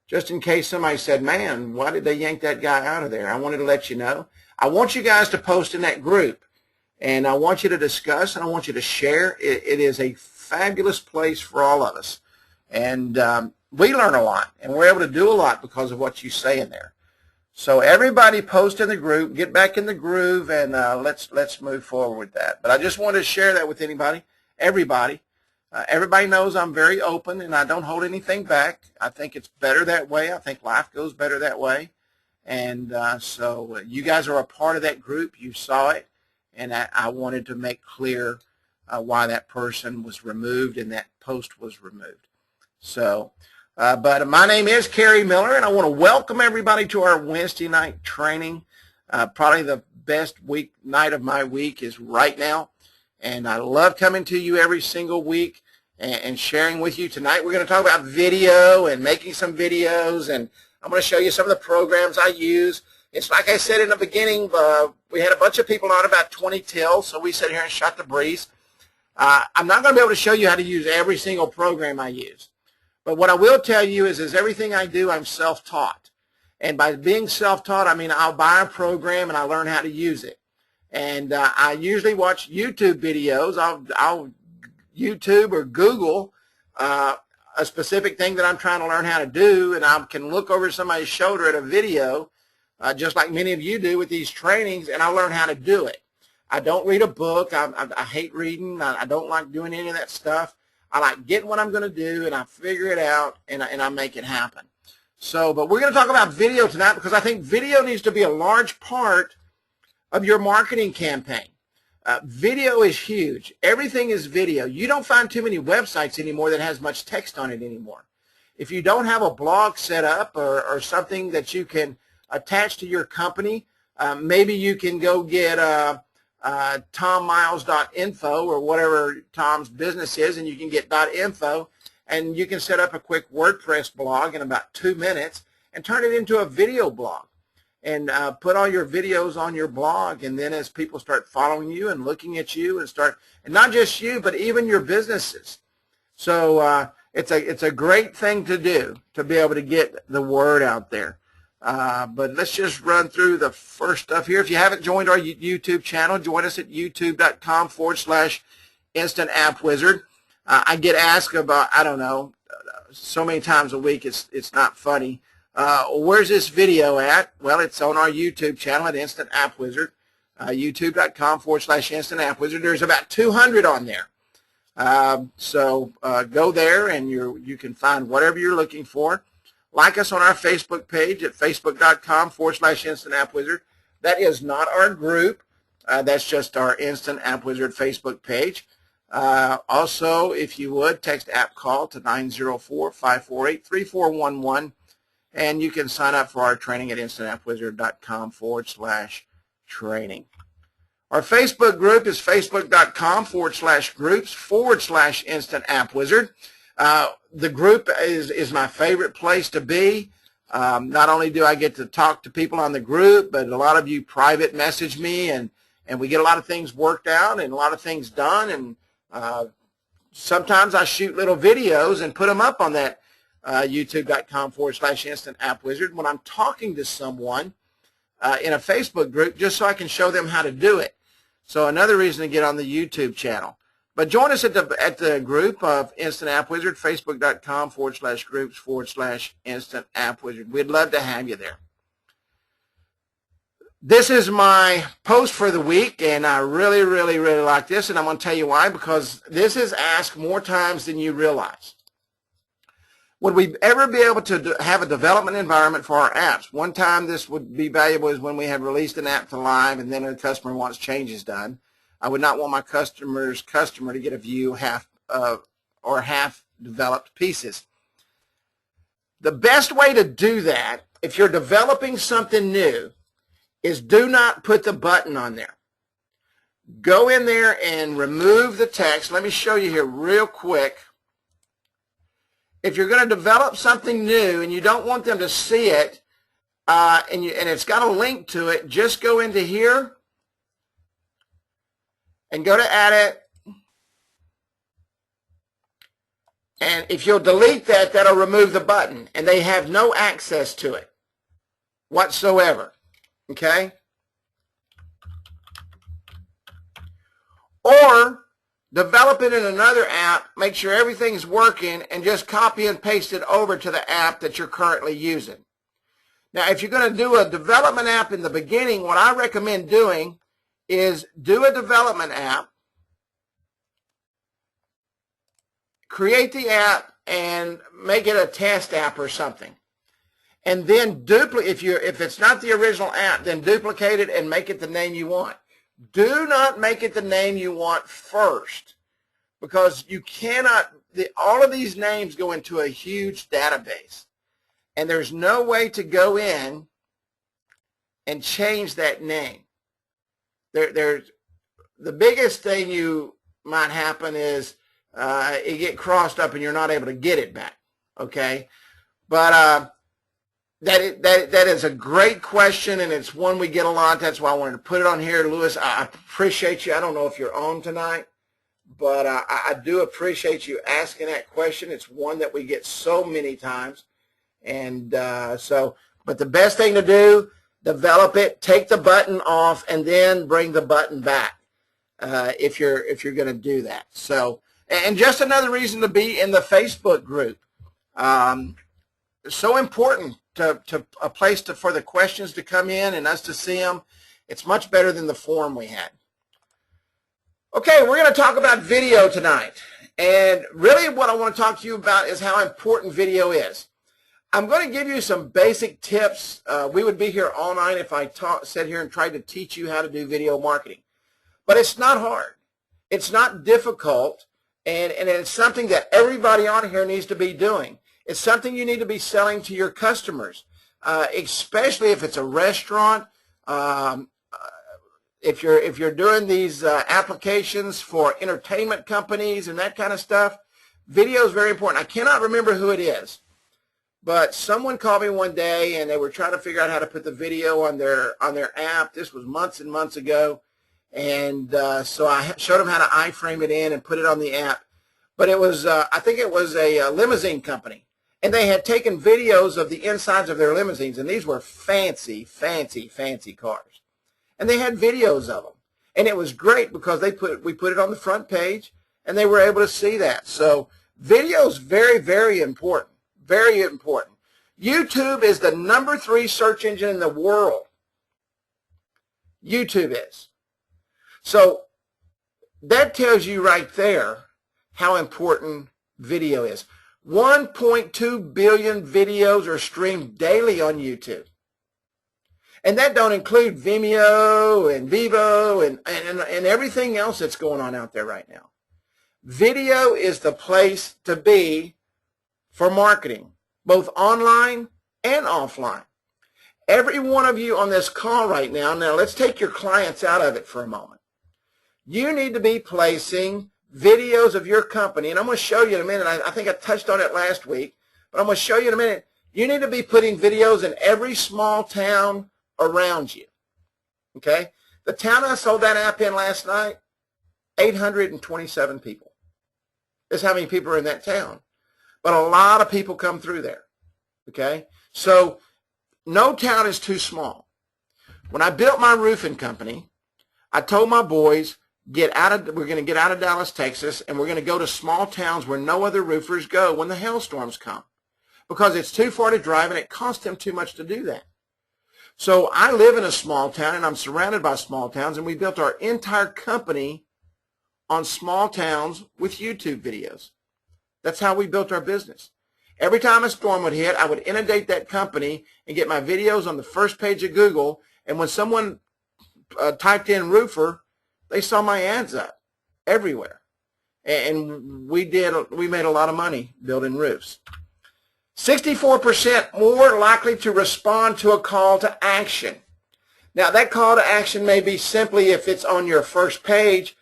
just in case somebody said, man, why did they yank that guy out of there? I wanted to let you know. I want you guys to post in that group, and I want you to discuss, and I want you to share. It is a fabulous place for all of us, and we learn a lot, and we're able to do a lot because of what you say in there. So everybody post in the group, get back in the groove, and let's move forward with that. But I just wanted to share that with everybody. Everybody knows I'm very open, and I don't hold anything back. I think it's better that way. I think life goes better that way. And so you guys are a part of that group. You saw it, and I wanted to make clear why that person was removed and that post was removed. So, but my name is Kerry Miller, and I want to welcome everybody to our Wednesday night training. Probably the best night of my week is right now, and I love coming to you every single week and sharing with you. Tonight we're going to talk about video and making some videos, and I'm going to show you some of the programs I use. It's like I said in the beginning, we had a bunch of people on, about 20 till, so we sat here and shot the breeze. I'm not going to be able to show you how to use every single program I use. But what I will tell you is everything I do, I'm self-taught. And by being self-taught, I mean I'll buy a program and I learn how to use it. And I usually watch YouTube videos. I'll YouTube or Google a specific thing that I'm trying to learn how to do, and I can look over somebody's shoulder at a video, just like many of you do with these trainings, and I'll learn how to do it. I don't read a book. I hate reading. I don't like doing any of that stuff. I like getting what I'm going to do, and I figure it out, and I make it happen. So, but we're going to talk about video tonight because I think video needs to be a large part of your marketing campaign. Video is huge. Everything is video. You don't find too many websites anymore that has much text on it anymore. If you don't have a blog set up or something that you can attach to your company, maybe you can go get tommiles.info or whatever Tom's business is, and you can get .info, and you can set up a quick WordPress blog in about 2 minutes and turn it into a video blog. And put all your videos on your blog, and then as people start following you and looking at you and not just you, but even your businesses. So it's a great thing to do to be able to get the word out there. But let's just run through the first stuff here. If you haven't joined our YouTube channel, join us at youtube.com/Instant App Wizard. I get asked about, I don't know, so many times a week it's not funny. Where's this video at? Well, it's on our YouTube channel at Instant App Wizard, youtube.com/Instant App Wizard. There's about 200 on there. So go there and you can find whatever you're looking for. Like us on our Facebook page at facebook.com/Instant App Wizard. That is not our group. That's just our Instant App Wizard Facebook page. Also, if you would, text app call to 904-548-3411. And you can sign up for our training at instantappwizard.com/training. Our Facebook group is facebook.com/groups/Instant App Wizard. The group is my favorite place to be. Not only do I get to talk to people on the group, but a lot of you private message me, and we get a lot of things worked out and a lot of things done. And sometimes I shoot little videos and put them up on that youtube.com/Instant App Wizard when I'm talking to someone in a Facebook group, just so I can show them how to do it. So another reason to get on the YouTube channel. But join us at the group of Instant App Wizard, facebook.com/groups/Instant App Wizard. We'd love to have you there. This is my post for the week, and I really, really, really like this, and I'm going to tell you why, because this is asked more times than you realize. Would we ever be able to have a development environment for our apps? One time this would be valuable is when we had released an app to live and then a customer wants changes done. I would not want my customer to get a view half developed pieces. The best way to do that, if you're developing something new, is do not put the button on there. Go in there and remove the text. Let me show you here real quick. If you're going to develop something new and you don't want them to see it, and it's got a link to it, just go into here and go to Edit And if you'll delete that, that'll remove the button, and they have no access to it whatsoever, okay? Or develop it in another app, make sure everything's working, and just copy and paste it over to the app that you're currently using. Now, if you're going to do a development app in the beginning, what I recommend doing is do a development app, create the app, and make it a test app or something. And then if it's not the original app, then duplicate it and make it the name you want. Do not make it the name you want first, because you cannot, all of these names go into a huge database, and there's no way to go in and change that name. There's the biggest thing you might happen is it get crossed up and you're not able to get it back, okay? But that is a great question, and it's one we get a lot. That's why I wanted to put it on here. Louis, I appreciate you. I don't know if you're on tonight, but I do appreciate you asking that question. It's one that we get so many times. And but the best thing to do, develop it, take the button off, and then bring the button back if you're going to do that. So, and just another reason to be in the Facebook group. It's so important to a place for the questions to come in and us to see them. It's much better than the forum we had. Okay, we're going to talk about video tonight. And really what I want to talk to you about is how important video is. I'm going to give you some basic tips. We would be here all night if I sat here and tried to teach you how to do video marketing. But it's not hard. It's not difficult. And it's something that everybody on here needs to be doing. It's something you need to be selling to your customers, especially if it's a restaurant. If you're doing these applications for entertainment companies and that kind of stuff, video is very important. I cannot remember who it is, but someone called me one day and they were trying to figure out how to put the video on their app. This was months and months ago, and so I showed them how to iframe it in and put it on the app. But it was I think it was a limousine company. And they had taken videos of the insides of their limousines, and these were fancy, fancy, fancy cars. And they had videos of them. And it was great because we put it on the front page, and they were able to see that. So video is very, very important, very important. YouTube is the #3 search engine in the world. YouTube is. So that tells you right there how important video is. 1.2 billion videos are streamed daily on YouTube. And that don't include Vimeo and Vivo and everything else that's going on out there right now. Video is the place to be for marketing, both online and offline. Every one of you on this call right now, let's take your clients out of it for a moment. You need to be placing videos of your company, and I'm going to show you in a minute. I think I touched on it last week, but I'm going to show you in a minute. You need to be putting videos in every small town around you, okay? The town I sold that app in last night, 827 people. That's how many people are in that town. But a lot of people come through there, okay? So no town is too small. When I built my roofing company, I told my boys, we're going to get out of Dallas, Texas, and we're going to go to small towns where no other roofers go when the hailstorms come, because it's too far to drive and it costs them too much to do that. So I live in a small town, and I'm surrounded by small towns, and we built our entire company on small towns with YouTube videos. That's how we built our business. Every time a storm would hit, I would inundate that company and get my videos on the first page of Google, and when someone typed in roofer, they saw my ads up everywhere, and we made a lot of money building roofs. 64% more likely to respond to a call to action. Now, that call to action may be simply, if it's on your first page,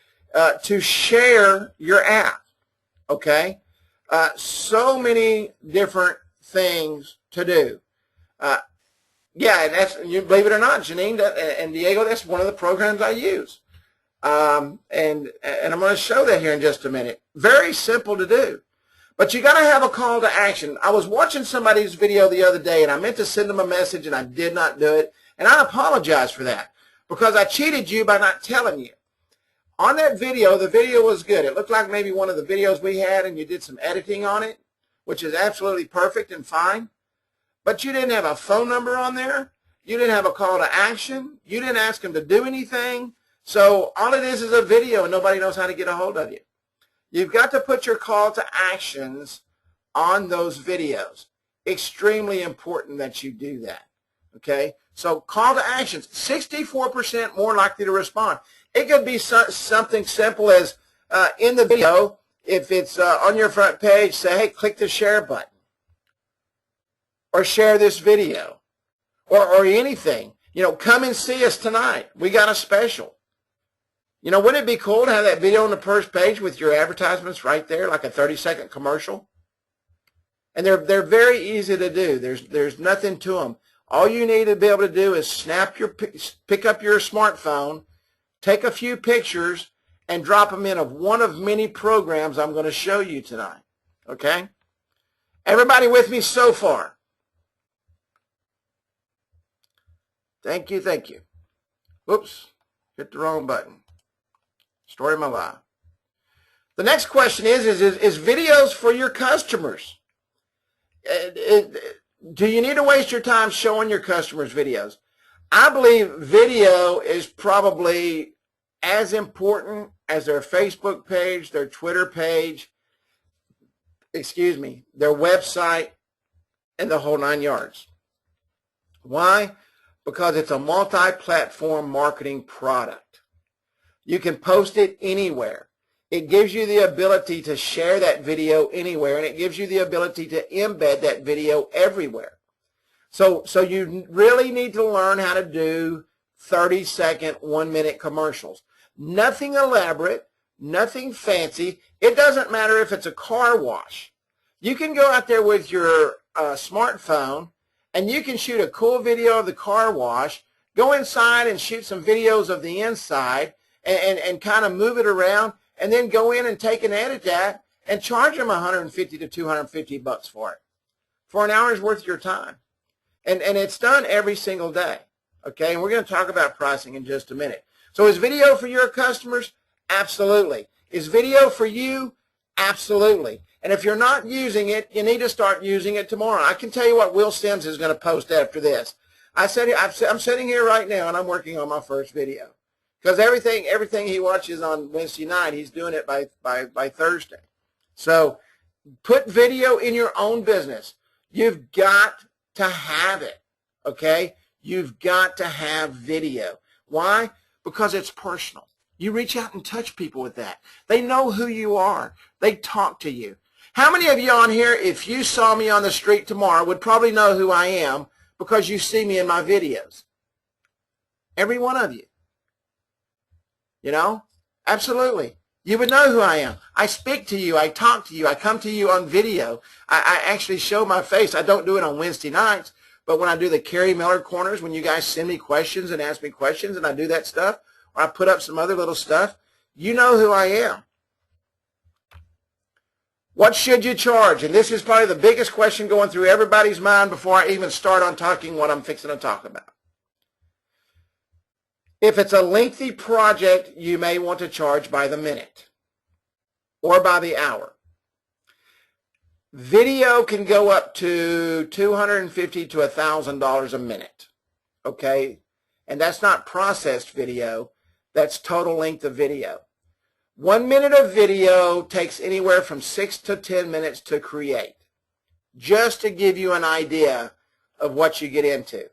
to share your app, okay? So many different things to do. Yeah, and that's, you believe it or not, Janine and Diego, that's one of the programs I use. And I'm going to show that here in just a minute. Very simple to do. But you got to have a call to action. I was watching somebody's video the other day, and I meant to send them a message, and I did not do it. And I apologize for that because I cheated you by not telling you. On that video, the video was good. It looked like maybe one of the videos we had, and you did some editing on it, which is absolutely perfect and fine. But you didn't have a phone number on there. You didn't have a call to action. You didn't ask them to do anything. So all it is a video, and nobody knows how to get a hold of you. You've got to put your call to actions on those videos. Extremely important that you do that. Okay? So call to actions, 64% more likely to respond. It could be something simple as in the video, if it's on your front page, say, hey, click the share button. Or share this video. Or anything. You know, come and see us tonight. We got a special. You know, wouldn't it be cool to have that video on the first page with your advertisements right there, like a 30-second commercial? And they're very easy to do. There's nothing to them. All you need to be able to do is pick up your smartphone, take a few pictures, and drop them in of one of many programs I'm going to show you tonight. Okay? Everybody with me so far? Thank you, thank you. Whoops, hit the wrong button. Story of my life. The next question is videos for your customers? Do you need to waste your time showing your customers videos? I believe video is probably as important as their Facebook page, their Twitter page, their website, and the whole 9 yards. Why? Because it's a multi-platform marketing product. You can post it anywhere. It gives you the ability to share that video anywhere, and it gives you the ability to embed that video everywhere. So you really need to learn how to do 30-second, 1-minute commercials. Nothing elaborate, nothing fancy. It doesn't matter if it's a car wash. You can go out there with your smartphone, and you can shoot a cool video of the car wash, go inside and shoot some videos of the inside, and kind of move it around, and then go in and take and edit that and charge them $150 to $250 for it, for an hour's worth of your time. And it's done every single day. Okay, and we're going to talk about pricing in just a minute. So is video for your customers? Absolutely. Is video for you? Absolutely. And if you're not using it, you need to start using it tomorrow. I can tell you what Will Sims is going to post after this. I'm sitting here right now, and I'm working on my first video. Because everything he watches on Wednesday night, he's doing it by Thursday. So put video in your own business. You've got to have it, okay? You've got to have video. Why? Because it's personal. You reach out and touch people with that. They know who you are. They talk to you. How many of you on here, if you saw me on the street tomorrow, would probably know who I am because you see me in my videos? Every one of you. You know? Absolutely. You would know who I am. I speak to you. I talk to you. I come to you on video. I actually show my face. I don't do it on Wednesday nights, but when I do the Carrie Miller Corners, when you guys send me questions and ask me questions and I do that stuff, or I put up some other little stuff, you know who I am. What should you charge? And this is probably the biggest question going through everybody's mind before I even start on talking what I'm fixing to talk about. If it's a lengthy project, you may want to charge by the minute or by the hour. Video can go up to $250 to $1,000 a minute, okay? And that's not processed video. That's total length of video. 1 minute of video takes anywhere from 6 to 10 minutes to create, just to give you an idea of what you get into.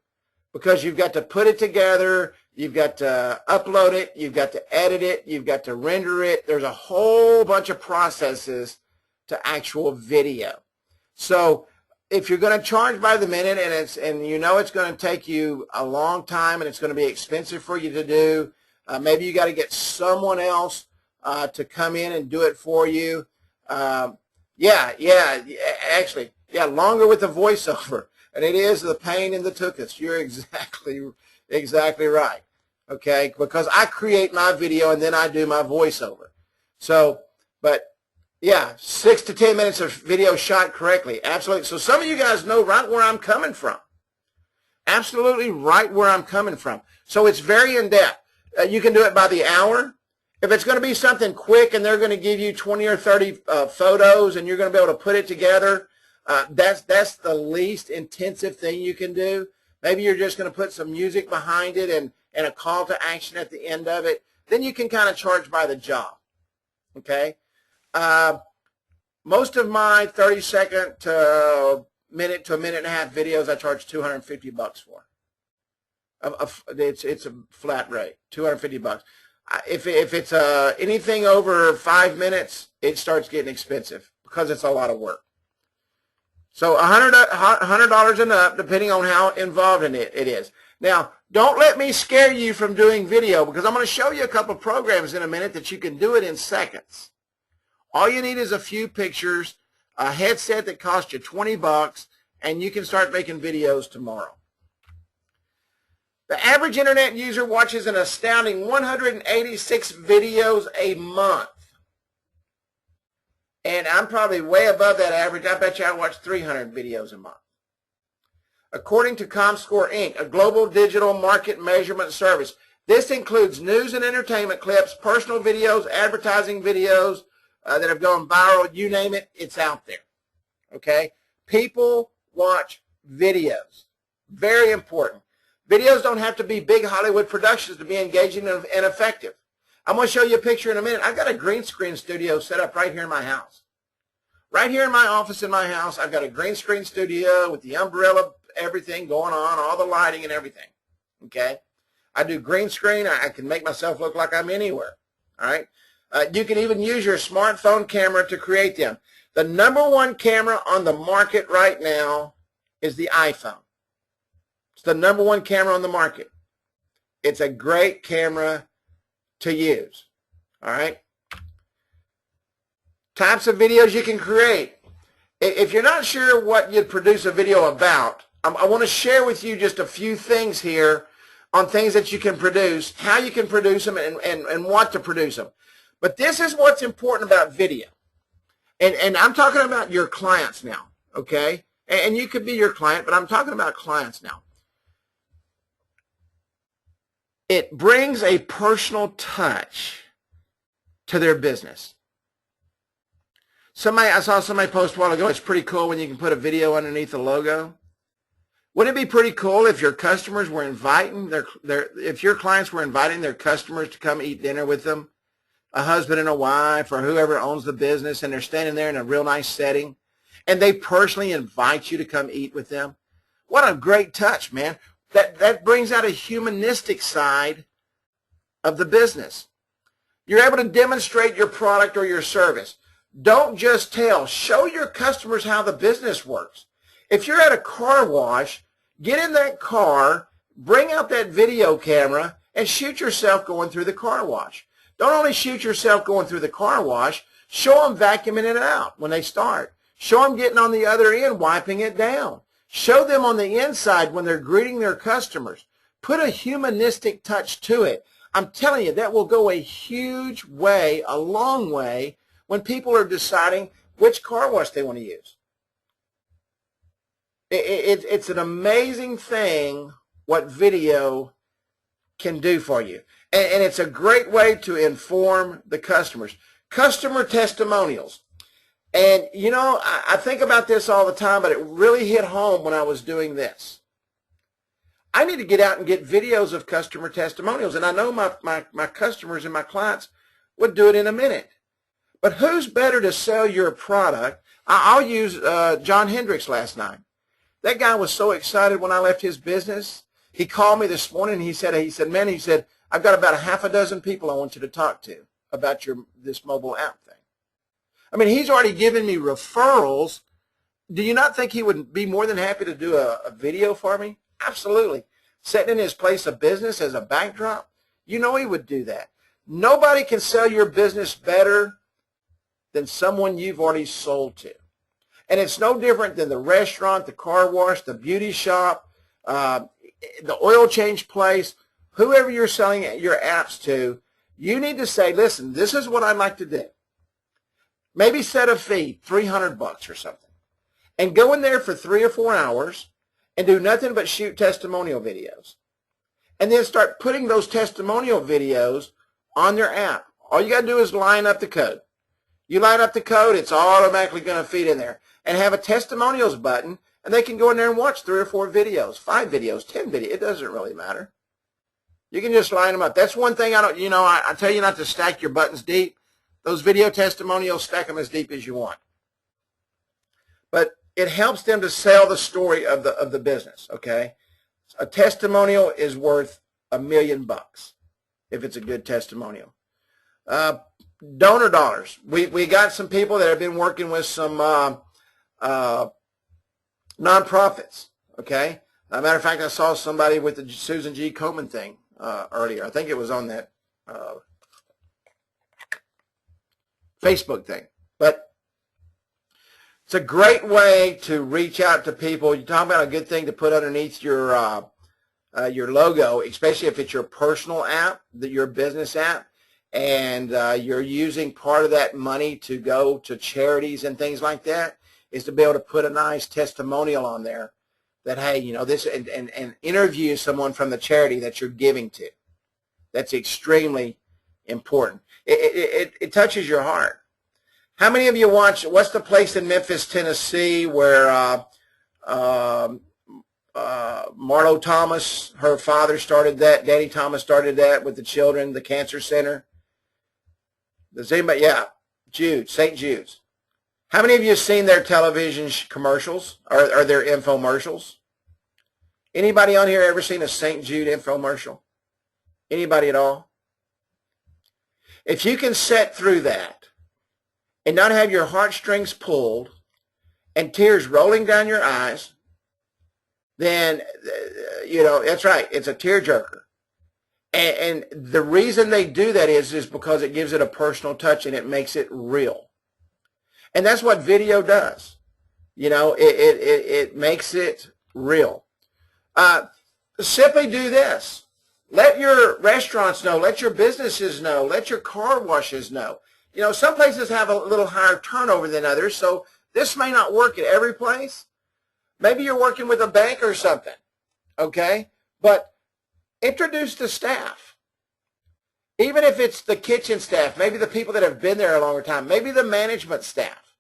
Because you've got to put it together, you've got to upload it, you've got to edit it, you've got to render it. There's a whole bunch of processes to actual video. So if you're going to charge by the minute and you know it's going to take you a long time and it's going to be expensive for you to do, maybe you got to get someone else to come in and do it for you. Actually, longer with the voiceover. And it is the pain in the tuchus. You're exactly right. Okay, because I create my video and then I do my voiceover. So, but Yeah, 6 to 10 minutes of video shot correctly. Absolutely. So some of you guys know right where I'm coming from. Absolutely right where I'm coming from. So it's very in-depth. You can do it by the hour. If it's going to be something quick and they're going to give you 20 or 30 photos and you're going to be able to put it together, that's the least intensive thing you can do. Maybe you're just going to put some music behind it and a call to action at the end of it. Then you can kind of charge by the job. Okay? Most of my 30-second to a minute and a half videos I charge $250 for. It's a flat rate, $250. If it's anything over 5 minutes, it starts getting expensive because it's a lot of work. So $100 and up, depending on how involved in it is. Now, don't let me scare you from doing video, because I'm going to show you a couple of programs in a minute that you can do it in seconds. All you need is a few pictures, a headset that costs you $20, and you can start making videos tomorrow. The average internet user watches an astounding 186 videos a month. And I'm probably way above that average. I bet you I watch 300 videos a month. According to ComScore Inc., a global digital market measurement service, this includes news and entertainment clips, personal videos, advertising videos that have gone viral, you name it, it's out there. Okay? People watch videos. Very important. Videos don't have to be big Hollywood productions to be engaging and effective. I'm going to show you a picture in a minute. I've got a green screen studio set up right here in my house. Right here in my office in my house, I've got a green screen studio with the umbrella, everything going on, all the lighting and everything. Okay? I do green screen. I can make myself look like I'm anywhere. All right? You can even use your smartphone camera to create them. The #1 camera on the market right now is the iPhone. It's the #1 camera on the market. It's a great camera to use. All right? Types of videos you can create. If you're not sure what you'd produce a video about, I want to share with you just a few things here on things that you can produce, how you can produce them, and what to produce them. But this is what's important about video. And I'm talking about your clients now, okay? And you could be your client, but I'm talking about clients now. It brings a personal touch to their business. I saw somebody post a while ago, it's pretty cool when you can put a video underneath the logo. Wouldn't it be pretty cool if your customers were inviting if your clients were inviting their customers to come eat dinner with them, a husband and a wife or whoever owns the business, and they're standing there in a real nice setting, and they personally invite you to come eat with them? What a great touch, man. That brings out a humanistic side of the business. You're able to demonstrate your product or your service. Don't just tell. Show your customers how the business works. If you're at a car wash, get in that car, bring out that video camera, and shoot yourself going through the car wash. Don't only shoot yourself going through the car wash, show them vacuuming it out when they start. Show them getting on the other end, wiping it down. Show them on the inside when they're greeting their customers. Put a humanistic touch to it. I'm telling you, that will go a huge way, a long way, when people are deciding which car wash they want to use. It's an amazing thing what video can do for you. And it's a great way to inform the customers. Customer testimonials. And, you know, I think about this all the time, but it really hit home when I was doing this. I need to get out and get videos of customer testimonials. And I know my customers and my clients would do it in a minute. But who's better to sell your product? I'll use John Hendricks last night. That guy was so excited when I left his business. He called me this morning and he said, man, I've got about a half a dozen people I want you to talk to about this mobile app thing. I mean, he's already given me referrals. Do you not think he would be more than happy to do a video for me? Absolutely. Sitting in his place of business as a backdrop, you know he would do that. Nobody can sell your business better than someone you've already sold to. And it's no different than the restaurant, the car wash, the beauty shop, the oil change place, whoever you're selling your apps to. You need to say, listen, this is what I'd like to do. maybe set a fee, $300 or something, and go in there for 3 or 4 hours and do nothing but shoot testimonial videos. And then start putting those testimonial videos on their app. All you got to do is line up the code. You line up the code, it's automatically going to feed in there. And have a testimonials button, and they can go in there and watch 3 or 4 videos, 5 videos, 10 videos. It doesn't really matter. You can just line them up. That's one thing I tell you not to stack your buttons deep. Those video testimonials, stack them as deep as you want. But it helps them to sell the story of the business, okay? A testimonial is worth $1 million if it's a good testimonial. Donor dollars. We got some people that have been working with some nonprofits, okay? As a matter of fact, I saw somebody with the Susan G. Komen thing earlier. I think it was on that Facebook thing. But it's a great way to reach out to people. You're talking about a good thing to put underneath your logo, especially if it's your personal app, your business app, and you're using part of that money to go to charities and things like that, is to be able to put a nice testimonial on there that, hey, this, and interview someone from the charity that you're giving to. That's extremely important. It touches your heart. How many of you watch, what's the place in Memphis, Tennessee, where Marlo Thomas, her father started that, Danny Thomas started that with the children, the cancer center? Does anybody, yeah, Jude, St. Jude's. How many of you have seen their television commercials or their infomercials? Anybody on here ever seen a St. Jude infomercial? Anybody at all? If you can sit through that and not have your heartstrings pulled and tears rolling down your eyes, then, that's right, it's a tearjerker. And the reason they do that is because it gives it a personal touch and it makes it real. And that's what video does. It makes it real. Simply do this. Let your restaurants know. Let your businesses know. Let your car washes know. Some places have a little higher turnover than others, so this may not work at every place. Maybe you're working with a bank or something, okay? But introduce the staff. Even if it's the kitchen staff, maybe the people that have been there a longer time, maybe the management staff.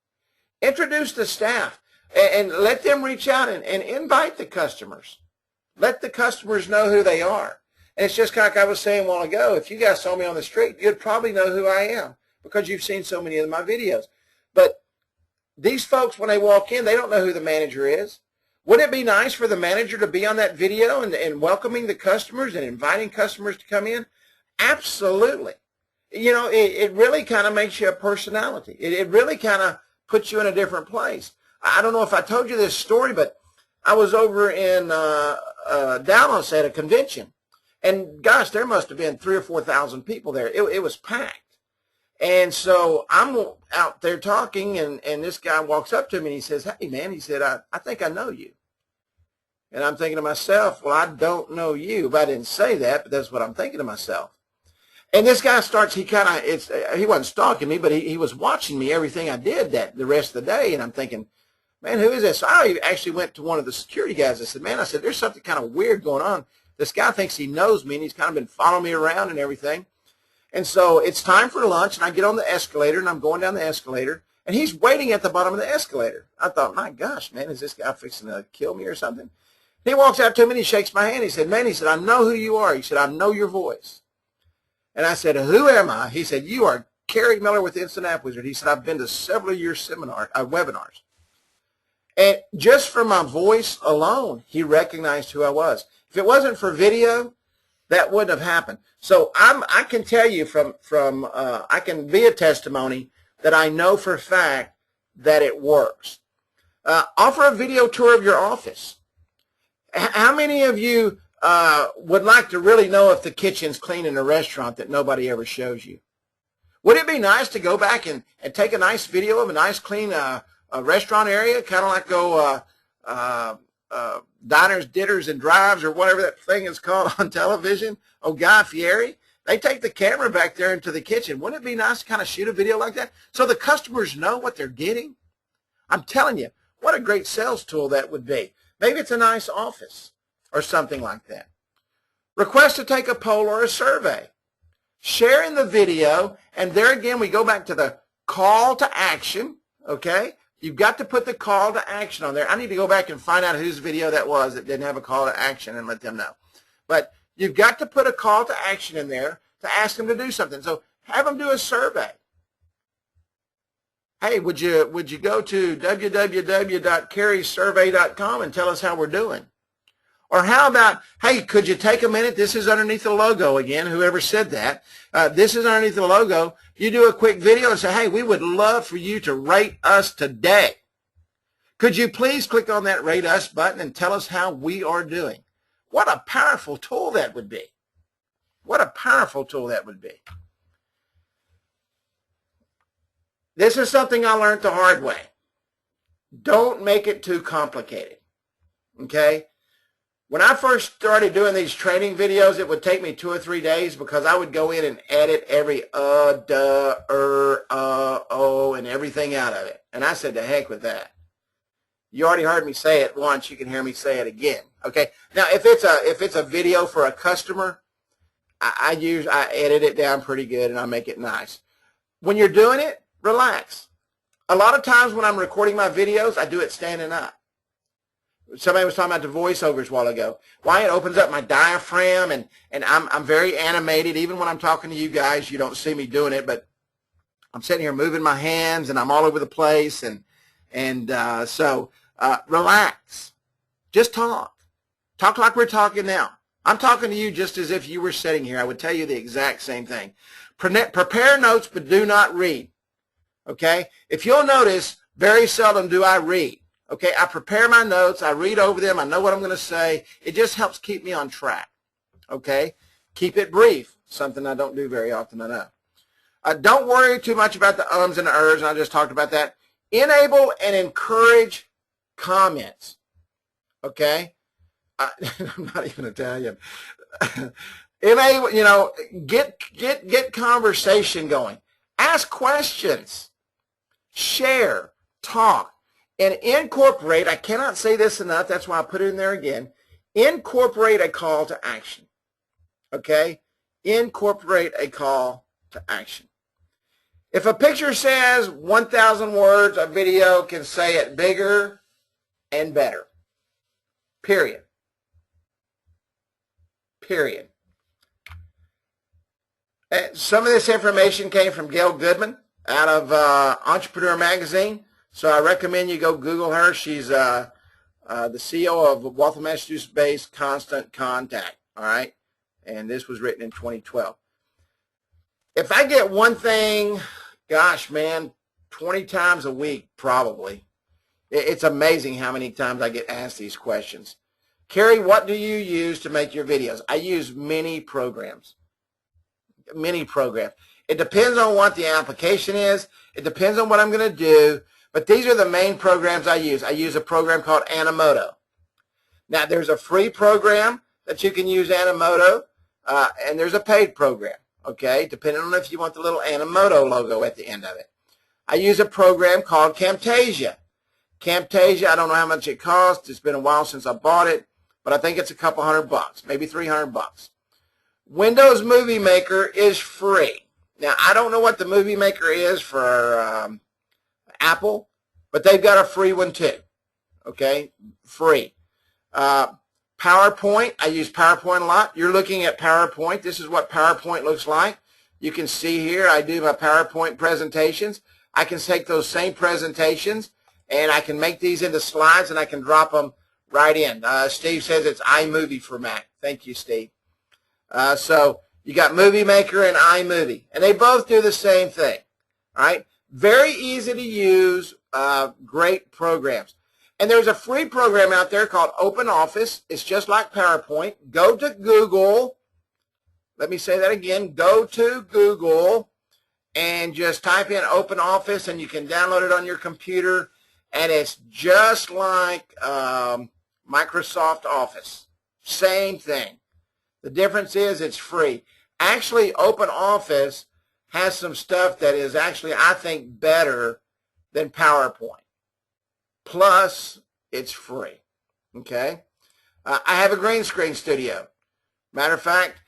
Introduce the staff and let them reach out and invite the customers. Let the customers know who they are. And it's just like I was saying a while ago, if you guys saw me on the street, you'd probably know who I am because you've seen so many of my videos. But these folks, when they walk in, they don't know who the manager is. Wouldn't it be nice for the manager to be on that video and welcoming the customers and inviting customers to come in? Absolutely. It really kind of makes you a personality. It really kind of puts you in a different place. I don't know if I told you this story, but I was over in Dallas at a convention. And gosh, there must have been 3,000 or 4,000 people there. It was packed. And so I'm out there talking, and this guy walks up to me and he says, "Hey, man," he said, I think I know you. And I'm thinking to myself, well, I don't know you. But I didn't say that, but that's what I'm thinking to myself. And this guy starts, he wasn't stalking me, but he was watching me, everything I did the rest of the day. And I'm thinking, man, who is this? So I actually went to one of the security guys. I said, there's something kind of weird going on. This guy thinks he knows me, and he's kind of been following me around and everything. And so it's time for lunch, and I get on the escalator, and I'm going down the escalator, and he's waiting at the bottom of the escalator. I thought, my gosh, man, is this guy fixing to kill me or something? He walks out to me, and he shakes my hand. He said, man, I know who you are. He said, I know your voice. And I said, who am I? He said, you are Kerry Miller with Instant App Wizard. He said, I've been to several of your webinars. And just from my voice alone, he recognized who I was. If it wasn't for video, that wouldn't have happened. So I can tell you I can be a testimony that I know for a fact that it works. Offer a video tour of your office. How many of you would like to really know if the kitchen's clean in a restaurant that nobody ever shows you? Would it be nice to go back and take a nice video of a nice clean restaurant area, kind of like go Diners, Dinners, and Drives, or whatever that thing is called on television? Oh, Guy Fieri. They take the camera back there into the kitchen. Wouldn't it be nice to kind of shoot a video like that so the customers know what they're getting? I'm telling you, what a great sales tool that would be. Maybe it's a nice office or something like that. Request to take a poll or a survey. Share in the video, and there again we go back to the call to action, okay? You've got to put the call to action on there. I need to go back and find out whose video that was that didn't have a call to action and let them know. But you've got to put a call to action in there to ask them to do something. So have them do a survey. Hey, would you go to www.carriesurvey.com and tell us how we're doing? Or how about, hey, could you take a minute? This is underneath the logo again, whoever said that. This is underneath the logo. You do a quick video and say, hey, we would love for you to rate us today. Could you please click on that Rate Us button and tell us how we are doing? What a powerful tool that would be. What a powerful tool that would be. This is something I learned the hard way. Don't make it too complicated, okay? When I first started doing these training videos, it would take me 2 or 3 days because I would go in and edit every duh, oh, and everything out of it. And I said, to heck with that. You already heard me say it once. You can hear me say it again. Okay. Now, if it's a video for a customer, I edit it down pretty good and I make it nice. When you're doing it, relax. A lot of times when I'm recording my videos, I do it standing up. Somebody was talking about the voiceovers a while ago. Why it opens up my diaphragm, and I'm very animated. Even when I'm talking to you guys, you don't see me doing it, but I'm sitting here moving my hands, and I'm all over the place, so relax. Just talk. Talk like we're talking now. I'm talking to you just as if you were sitting here. I would tell you the exact same thing. Prepare notes, but do not read. Okay? If you'll notice, very seldom do I read. Okay, I prepare my notes, I read over them, I know what I'm going to say. It just helps keep me on track. Okay, keep it brief, something I don't do very often, I know. Don't worry too much about the ums and the ers, and I just talked about that. Enable and encourage comments. Okay, I'm not even Italian. Enable, get conversation going. Ask questions. Share. Talk. And incorporate, I cannot say this enough, that's why I put it in there again, incorporate a call to action, okay? Incorporate a call to action. If a picture says 1,000 words, a video can say it bigger and better, period. Period. And some of this information came from Gail Goodman out of Entrepreneur Magazine. So I recommend you go Google her. She's the CEO of Waltham, Massachusetts-based Constant Contact, all right? And this was written in 2012. If I get one thing, gosh, man, 20 times a week probably. It's amazing how many times I get asked these questions. Carrie, what do you use to make your videos? I use many programs. Many programs. It depends on what the application is. It depends on what I'm going to do. But these are the main programs I use. I use a program called Animoto. Now, there's a free program that you can use Animoto, and there's a paid program, okay, depending on if you want the little Animoto logo at the end of it. I use a program called Camtasia. Camtasia, I don't know how much it costs. It's been a while since I bought it, but I think it's a couple $100, maybe $300. Windows Movie Maker is free. Now, I don't know what the Movie Maker is for Apple, but they've got a free one too, okay, free. PowerPoint, I use PowerPoint a lot. You're looking at PowerPoint. This is what PowerPoint looks like. You can see here I do my PowerPoint presentations. I can take those same presentations and I can make these into slides and I can drop them right in. Steve says it's iMovie for Mac. Thank you, Steve. So you got Movie Maker and iMovie, and they both do the same thing, all right? Very easy to use, great programs. And there's a free program out there called OpenOffice. It's just like PowerPoint. Go to Google. Let me say that again. Go to Google and just type in OpenOffice, and you can download it on your computer. And it's just like Microsoft Office. Same thing. The difference is it's free. Actually, OpenOffice has some stuff that is actually, I think, better than PowerPoint. Plus, it's free. Okay? I have a green screen studio. Matter of fact,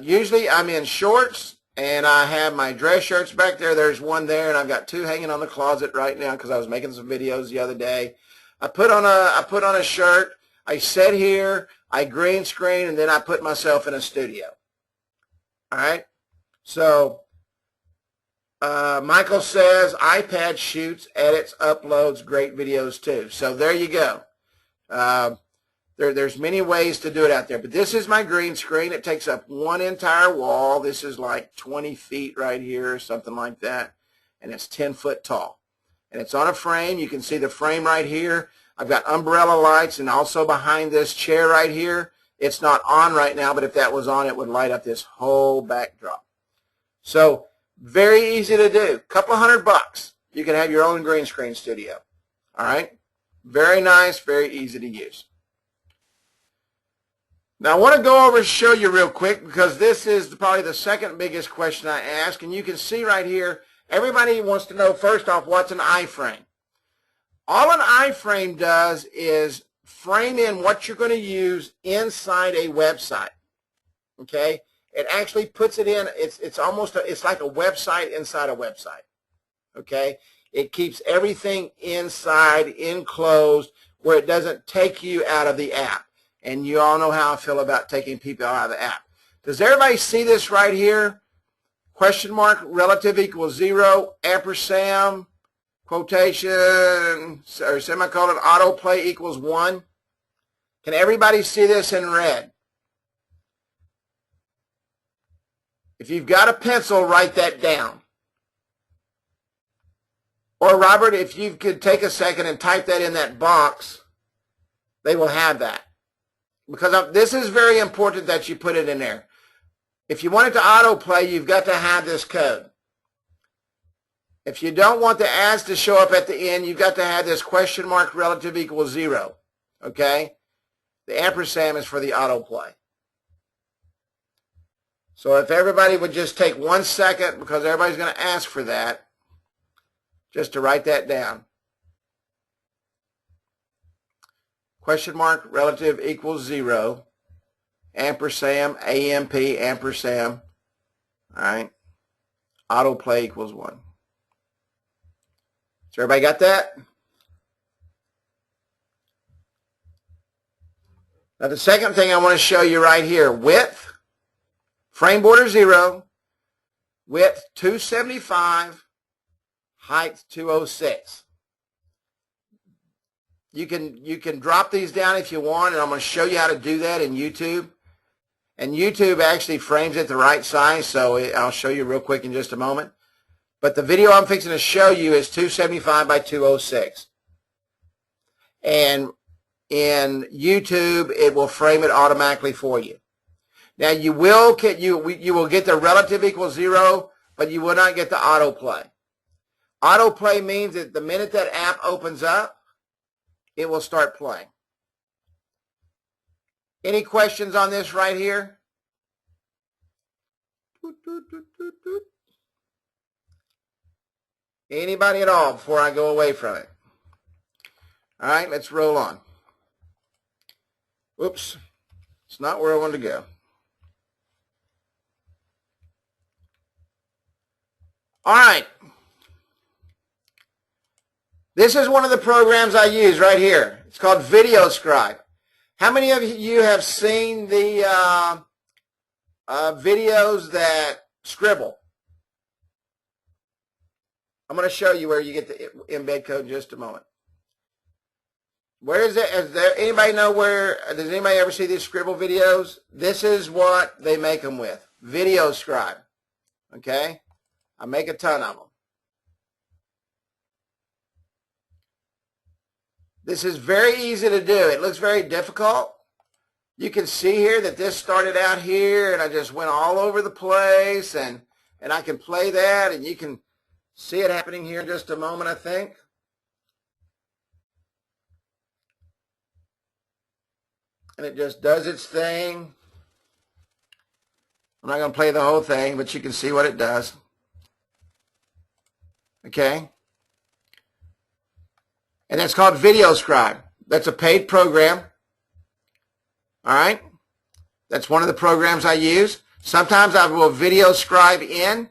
usually I'm in shorts, and I have my dress shirts back there. There's one there, and I've got two hanging on the closet right now because I was making some videos the other day. I put on a shirt. I sit here. I green screen, and then I put myself in a studio. All right. So Michael says iPad shoots, edits, uploads, great videos too. So there you go. There's many ways to do it out there, but this is my green screen. It takes up one entire wall. This is like 20 feet right here, something like that, and it's 10 foot tall. And it's on a frame. You can see the frame right here. I've got umbrella lights, and also behind this chair right here. It's not on right now, but if that was on, it would light up this whole backdrop. So very easy to do. Couple $100. You can have your own green screen studio. All right? Very nice, very easy to use. Now, I want to go over and show you real quick because this is probably the second biggest question I ask. And you can see right here, everybody wants to know, first off, what's an iframe? All an iframe does is frame in what you're going to use inside a website. Okay? It actually puts it in, it's like a website inside a website. Okay? It keeps everything inside, enclosed, where it doesn't take you out of the app. And you all know how I feel about taking people out of the app. Does everybody see this right here? Question mark, relative equals 0, ampersand, quotation, or semicolon, autoplay equals 1. Can everybody see this in red? If you've got a pencil, write that down. Or Robert, if you could take a second and type that in that box, they will have that. Because this is very important that you put it in there. If you want it to autoplay, you've got to have this code. If you don't want the ads to show up at the end, you've got to have this question mark relative equals 0. Okay? The ampersand is for the autoplay. So if everybody would just take 1 second, because everybody's going to ask for that, just to write that down. Question mark, relative equals 0, ampersand, AMP, ampersand, all right, autoplay equals 1. So everybody got that? Now the second thing I want to show you right here, width, frame border 0, width 275, height 206. You can drop these down if you want, and I'm going to show you how to do that in YouTube. And YouTube actually frames it the right size, so I'll show you real quick in just a moment. But the video I'm fixing to show you is 275 by 206. And in YouTube, it will frame it automatically for you. Now, you will get the relative equals 0, but you will not get the autoplay. Autoplay means that the minute that app opens up, it will start playing. Any questions on this right here? Anybody at all before I go away from it? All right, let's roll on. Oops, it's not where I wanted to go. All right. This is one of the programs I use right here. It's called VideoScribe. How many of you have seen the videos that scribble? I'm going to show you where you get the embed code in just a moment. Where is it? Is there anybody know where? Does anybody ever see these scribble videos? This is what they make them with. VideoScribe. Okay? I make a ton of them. This is very easy to do. It looks very difficult. You can see here that this started out here, and I just went all over the place, and I can play that, and you can see it happening here in just a moment, I think. And it just does its thing. I'm not going to play the whole thing, but you can see what it does. Okay? And that's called VideoScribe. That's a paid program. All right? That's one of the programs I use. Sometimes I will VideoScribe in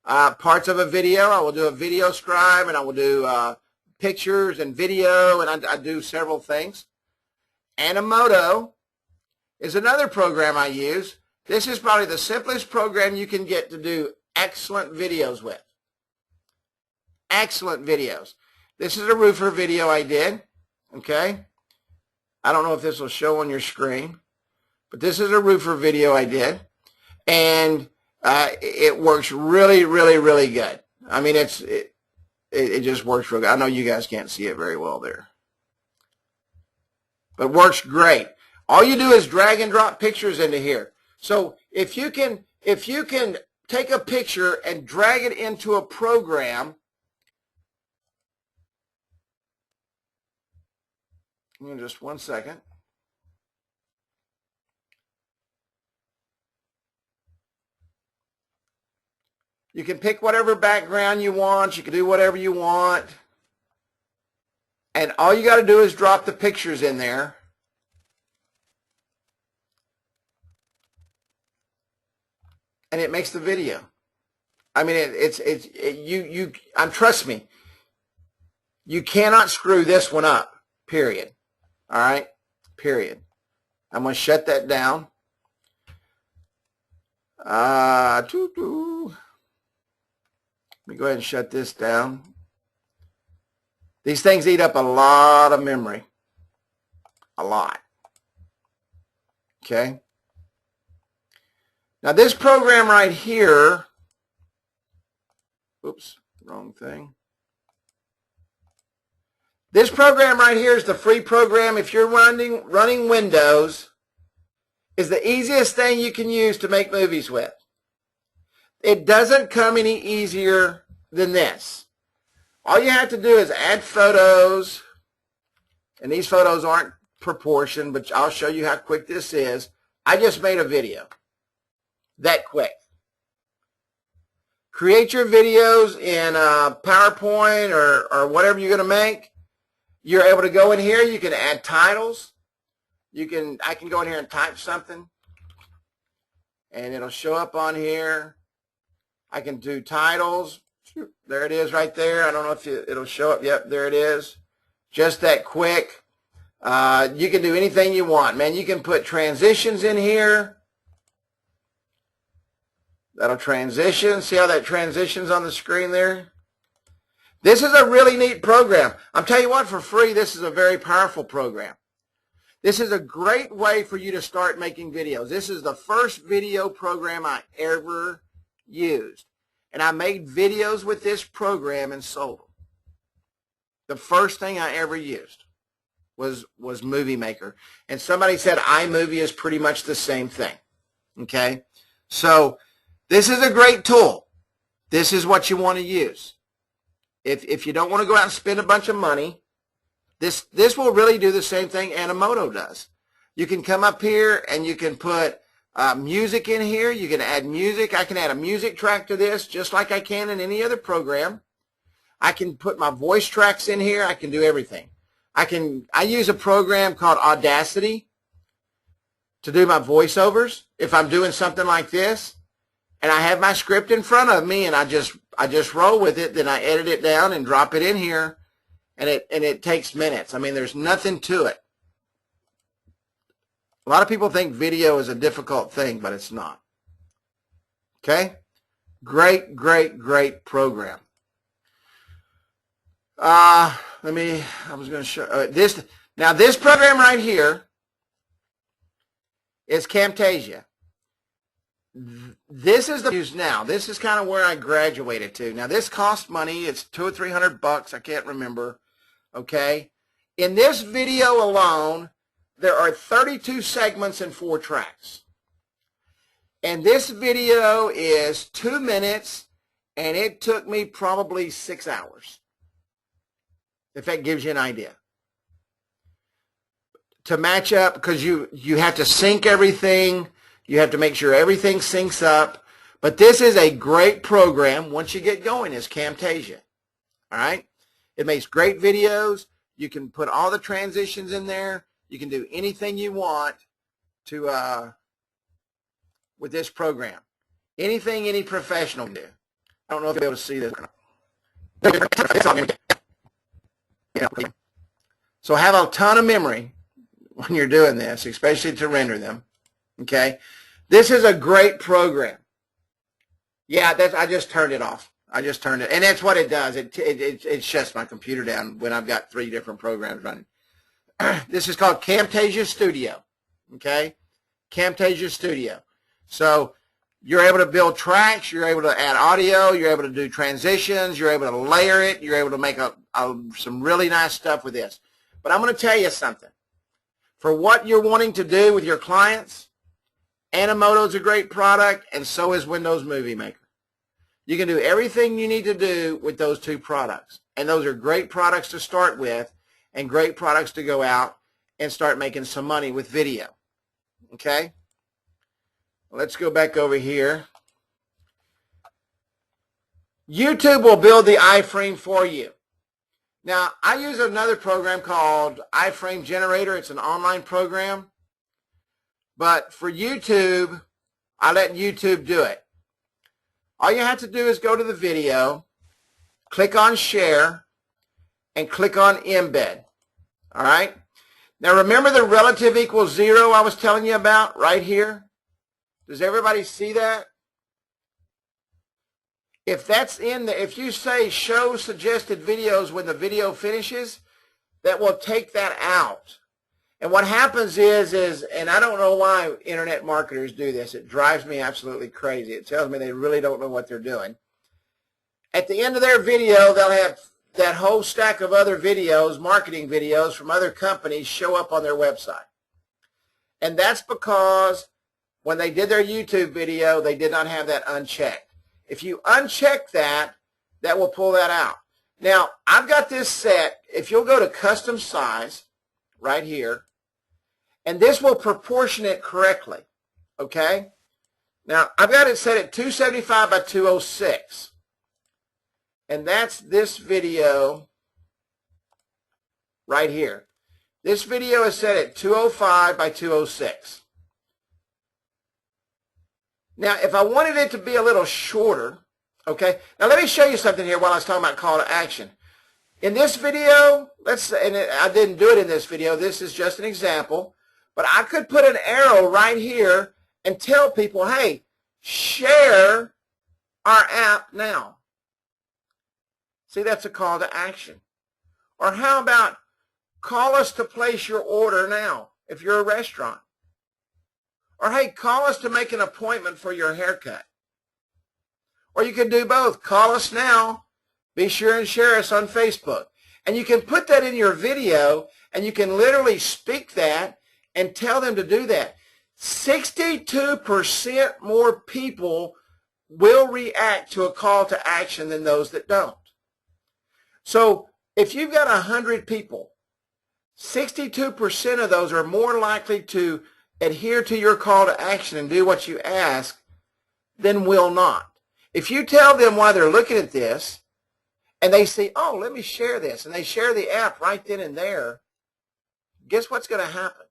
parts of a video. I will do a VideoScribe, and I will do pictures and video, and I do several things. Animoto is another program I use. This is probably the simplest program you can get to do excellent videos with. Excellent videos. This is a roofer video I did. Okay? I don't know if this will show on your screen, but this is a roofer video I did, and it works really, really, really good. I mean, it just works real good. I know you guys can't see it very well there, but it works great. All you do is drag and drop pictures into here. So if you can take a picture and drag it into a program, just one second. You can pick whatever background you want. You can do whatever you want. And all you got to do is drop the pictures in there. And it makes the video. I mean, trust me, you cannot screw this one up, period. All right? Period. I'm going to shut that down. Let me go ahead and shut this down. These things eat up a lot of memory. A lot. Okay? Now this program right here, oops, wrong thing. This program right here is the free program. If you're running Windows, is the easiest thing you can use to make movies with. It doesn't come any easier than this. All you have to do is add photos, and these photos aren't proportioned, but I'll show you how quick this is. I just made a video. That quick. Create your videos in PowerPoint or whatever you're going to make. You're able to go in here. You can add titles. I can go in here and type something, and it'll show up on here. I can do titles. There it is right there. I don't know if it'll show up. Yep, there it is. Just that quick. You can do anything you want, man. You can put transitions in here. That'll transition. See how that transitions on the screen there? This is a really neat program. I'm telling you what, for free, this is a very powerful program. This is a great way for you to start making videos. This is the first video program I ever used. And I made videos with this program and sold them. The first thing I ever used was Movie Maker. And somebody said iMovie is pretty much the same thing. Okay? So this is a great tool. This is what you want to use. If you don't want to go out and spend a bunch of money, this will really do the same thing Animoto does. You can come up here and you can put music in here. You can add music. I can add a music track to this just like I can in any other program. I can put my voice tracks in here. I can do everything. I use a program called Audacity to do my voiceovers if I'm doing something like this. And I have my script in front of me, and I just roll with it. Then I edit it down and drop it in here, and it takes minutes. I mean, there's nothing to it. A lot of people think video is a difficult thing, but it's not. Okay? Great, great, great program. I was going to show this. Now, this program right here is Camtasia. This is the use now. This is kind of where I graduated to. Now, this costs money. It's $200 or $300. I can't remember. Okay? In this video alone, there are 32 segments and 4 tracks. And this video is 2 minutes, and it took me probably 6 hours. If that gives you an idea. To match up, because you have to sync everything. You have to make sure everything syncs up. But this is a great program once you get going, is Camtasia. All right? It makes great videos. You can put all the transitions in there. You can do anything you want to with this program. Anything any professional can do. I don't know if you'll be able to see this. So have a ton of memory when you're doing this, especially to render them. Okay? This is a great program. Yeah, I just turned it off. I just turned it, and that's what it does. It shuts my computer down when I've got 3 different programs running. This is called Camtasia Studio. Okay? Camtasia Studio. So you're able to build tracks, you're able to add audio, you're able to do transitions, you're able to layer it, you're able to make some really nice stuff with this. But I'm going to tell you something. For what you're wanting to do with your clients, Animoto is a great product, and so is Windows Movie Maker. You can do everything you need to do with those 2 products. And those are great products to start with and great products to go out and start making some money with video. Okay? Let's go back over here. YouTube will build the iframe for you. Now, I use another program called iframe Generator. It's an online program. But for YouTube, I let YouTube do it. All you have to do is go to the video, click on Share, and click on Embed. All right? Now, remember the relative equals 0 I was telling you about right here? Does everybody see that? If that's in the, if you say show suggested videos when the video finishes, that will take that out. And what happens is, and I don't know why internet marketers do this. It drives me absolutely crazy. It tells me they really don't know what they're doing. At the end of their video, they'll have that whole stack of other videos, marketing videos from other companies show up on their website. And that's because when they did their YouTube video, they did not have that unchecked. If you uncheck that, that will pull that out. Now, I've got this set. If you'll go to custom size right here, and this will proportion it correctly, okay? Now, I've got it set at 275 by 206, and that's this video right here. This video is set at 205 by 206. Now, if I wanted it to be a little shorter, okay, now let me show you something here while I was talking about call to action. In this video, I didn't do it in this video, this is just an example, but I could put an arrow right here and tell people, hey, share our app now. See, that's a call to action. Or how about call us to place your order now if you're a restaurant. Or, hey, call us to make an appointment for your haircut. Or you can do both. Call us now. Be sure and share us on Facebook. And you can put that in your video, and you can literally speak that and tell them to do that. 62% more people will react to a call to action than those that don't. So if you've got 100 people, 62% of those are more likely to adhere to your call to action and do what you ask than will not. If you tell them while they're looking at this and they say, oh, let me share this, and they share the app right then and there, guess what's going to happen?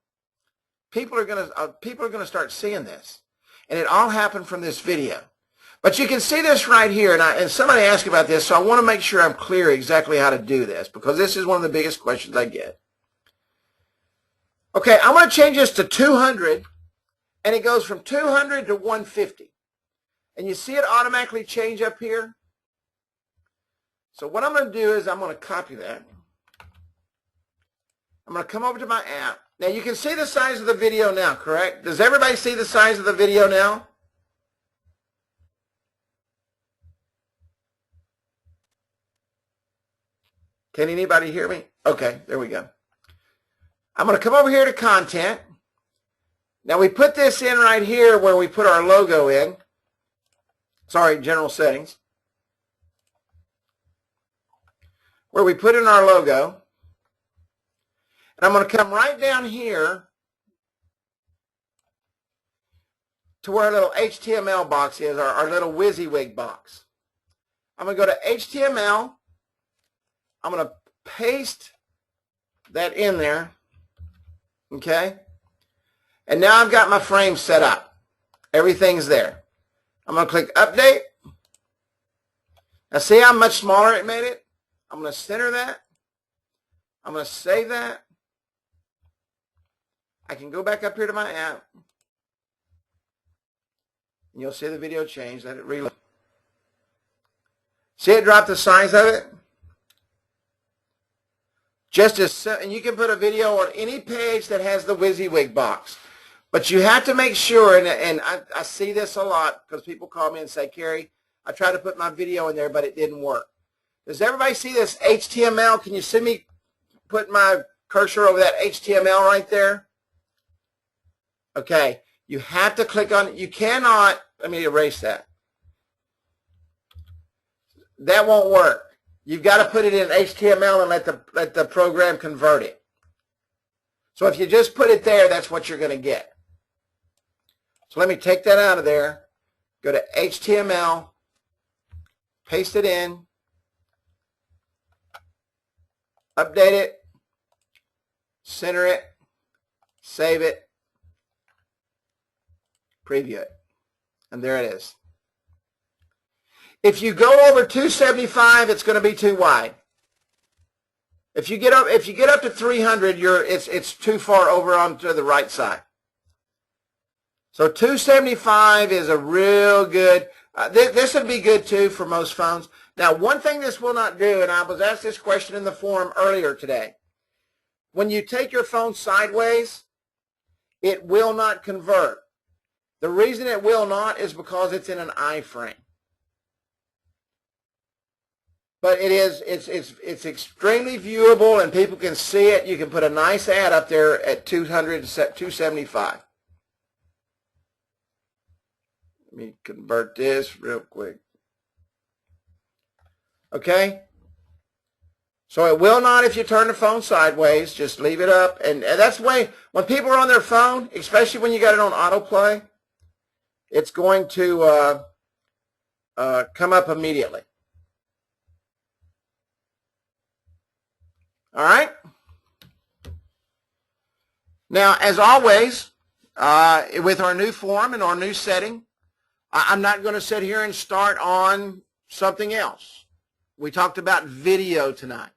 People are going to start seeing this. And it all happened from this video. But you can see this right here, and somebody asked about this, so I want to make sure I'm clear exactly how to do this, because this is one of the biggest questions I get. Okay, I'm going to change this to 200, and it goes from 200 to 150. And you see it automatically change up here? So what I'm going to do is I'm going to copy that. I'm going to come over to my app. Now you can see the size of the video now, correct? Does everybody see the size of the video now? Can anybody hear me? Okay, there we go. I'm going to come over here to content. Now we put this in right here where we put our logo in. Sorry, general settings. Where we put in our logo. And I'm going to come right down here to where our little HTML box is, our little WYSIWYG box. I'm going to go to HTML. I'm going to paste that in there. Okay? And now I've got my frame set up. Everything's there. I'm going to click Update. Now see how much smaller it made it? I'm going to center that. I'm going to save that. I can go back up here to my app. And you'll see the video change. Let it reload. See it drop the size of it? And you can put a video on any page that has the WYSIWYG box. But you have to make sure, and I see this a lot because people call me and say, Kerry, I tried to put my video in there, but it didn't work. Does everybody see this HTML? Can you see me put my cursor over that HTML right there? Okay, you have to click on it. You cannot, let me erase that. That won't work. You've got to put it in HTML and let the program convert it. So if you just put it there, that's what you're going to get. So let me take that out of there, go to HTML, paste it in, update it, center it, save it, preview it, and there it is. If you go over 275, it's going to be too wide. If you get up to 300, it's too far over onto the right side. So 275 is a real good. This would be good too for most phones. Now, one thing this will not do, and I was asked this question in the forum earlier today. When you take your phone sideways, it will not convert. The reason it will not is because it's in an iframe. But it's extremely viewable and people can see it. You can put a nice ad up there at 275. Let me convert this real quick. Okay? So it will not if you turn the phone sideways. Just leave it up. And that's the way, when people are on their phone, especially when you got it on autoplay, it's going to come up immediately. All right? Now, as always, with our new form and our new setting, I'm not going to sit here and start on something else. We talked about video tonight,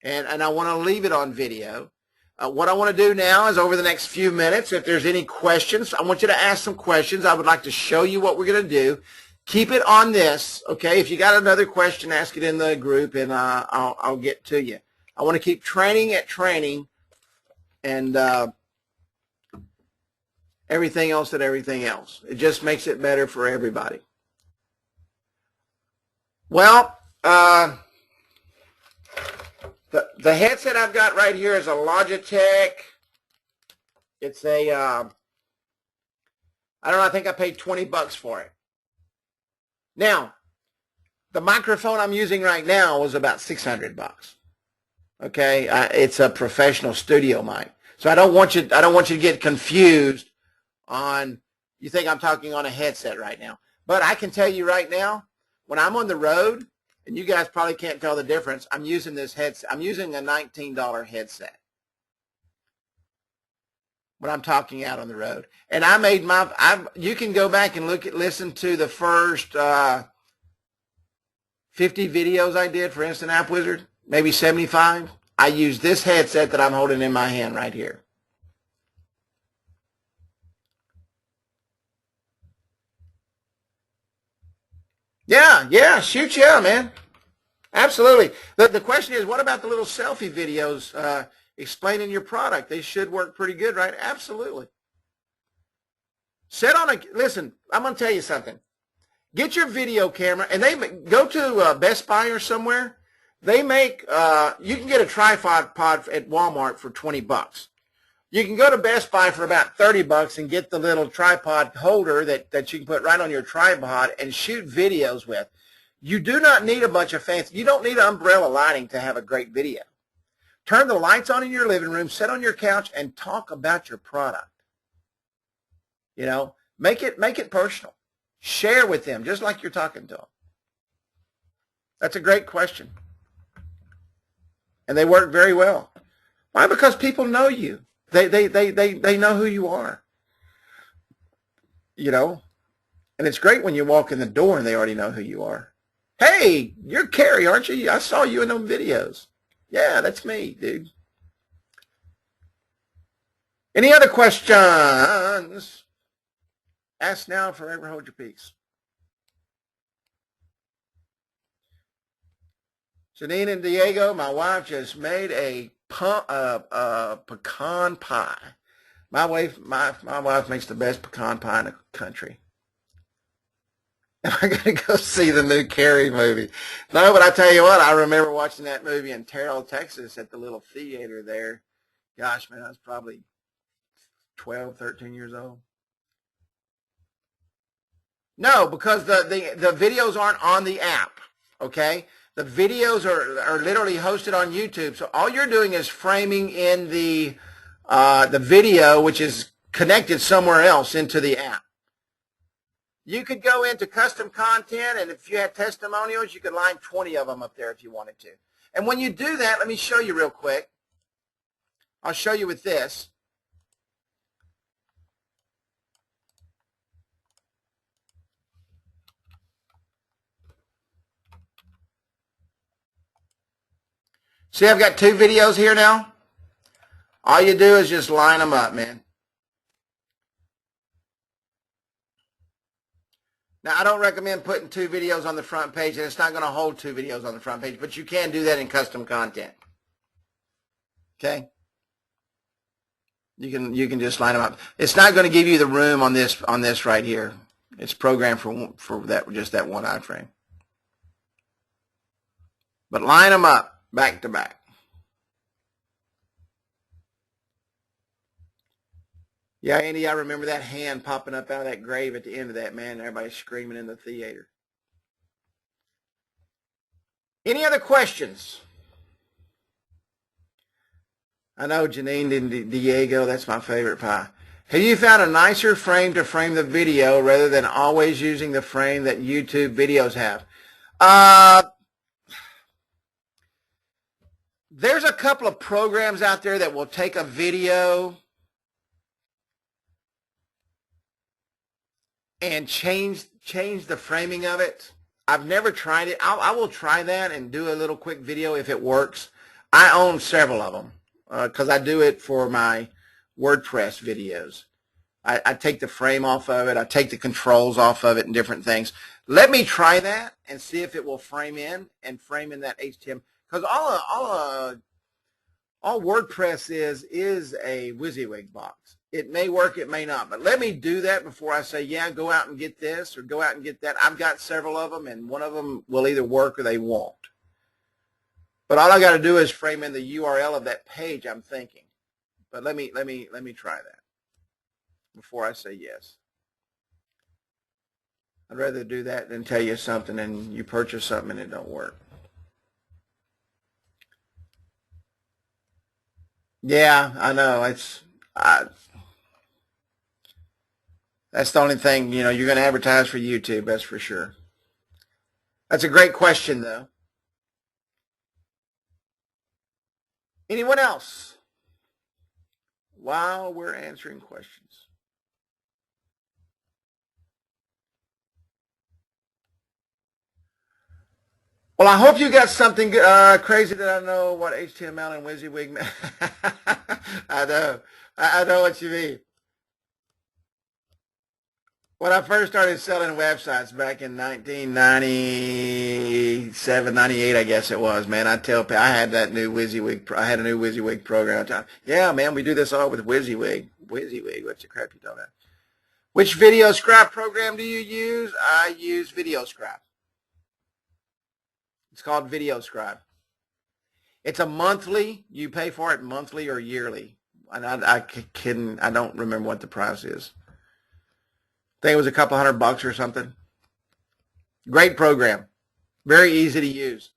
and I want to leave it on video. What I want to do now is over the next few minutes, if there's any questions, I want you to ask some questions. I would like to show you what we're going to do. Keep it on this, okay? If you got another question, ask it in the group, and I'll get to you. I want to keep training at training and everything else at everything else. It just makes it better for everybody. Well, the headset I've got right here is a Logitech. It's a, I don't know, I think I paid 20 bucks for it. Now, the microphone I'm using right now was about 600 bucks. Okay, it's a professional studio mic. So I don't want you to get confused on, you think I'm talking on a headset right now. But I can tell you right now, when I'm on the road, and you guys probably can't tell the difference, I'm using this headset. I'm using a $19 headset when I'm talking out on the road. And I made you can go back and listen to the first 50 videos I did for Instant App Wizard. Maybe 75. I use this headset that I'm holding in my hand right here. Yeah, shoot yeah, man. Absolutely. The question is, what about the little selfie videos explaining your product? They should work pretty good, right? Absolutely. Listen, I'm going to tell you something. Get your video camera, and go to Best Buy or somewhere. They make, you can get a tripod at Walmart for 20 bucks. You can go to Best Buy for about 30 bucks and get the little tripod holder that you can put right on your tripod and shoot videos with. You do not need a bunch of fancy, you don't need umbrella lighting to have a great video. Turn the lights on in your living room, sit on your couch, and talk about your product. You know, Make it personal. Share with them just like you're talking to them. That's a great question. And they work very well. Why? Because people know you. They know who you are. You know? And it's great when you walk in the door and they already know who you are. Hey, you're Carrie, aren't you? I saw you in them videos. Yeah, that's me, dude. Any other questions? Ask now, forever hold your peace. Janine and Diego, my wife just made a pecan pie. My wife makes the best pecan pie in the country. Am I going to go see the new Carrie movie? No, but I tell you what, I remember watching that movie in Terrell, Texas at the little theater there. Gosh, man, I was probably 12, 13 years old. No, because the videos aren't on the app, okay? The videos are literally hosted on YouTube. So all you're doing is framing in the video, which is connected somewhere else into the app. You could go into custom content, and if you had testimonials, you could line 20 of them up there if you wanted to. And when you do that, let me show you real quick. I'll show you with this. See, I've got 2 videos here now. All you do is just line them up, man. Now, I don't recommend putting 2 videos on the front page, and it's not going to hold 2 videos on the front page, but you can do that in custom content. Okay? You can just line them up. It's not going to give you the room on this right here. It's programmed for just that one iframe. But line them up back to back. Yeah, Andy, I remember that hand popping up out of that grave at the end of that, man. Everybody screaming in the theater. Any other questions? I know Janine and Diego, that's my favorite pie. Have you found a nicer frame to frame the video rather than always using the frame that YouTube videos have? There's a couple of programs out there that will take a video and change the framing of it. I've never tried it. I will try that and do a little quick video if it works. I own several of them because I do it for my WordPress videos. I take the frame off of it. I take the controls off of it and different things. Let me try that and see if it will frame in that HTML. Because all WordPress is a WYSIWYG box. It may work, it may not. But let me do that before I say, yeah, go out and get this or go out and get that. I've got several of them, and one of them will either work or they won't. But all I got to do is frame in the URL of that page I'm thinking. But let me try that before I say yes. I'd rather do that than tell you something and you purchase something and it don't work. Yeah, I know. That's the only thing, you're going to advertise for YouTube, that's for sure. That's a great question, though. Anyone else? While we're answering questions. Well, I hope you got something crazy that I know what HTML and WYSIWYG mean. I know what you mean. When I first started selling websites back in 1997, 98, I guess it was, man, I tell people I had a new WYSIWYG program. Yeah, man, we do this all with WYSIWYG. WYSIWYG, what's the crap you talking about? Which video scribe program do you use? I use Video Scribe. It's called Video Scribe. It's a monthly. You pay for it monthly or yearly. And I don't remember what the price is. I think it was a couple $100 or something. Great program. Very easy to use.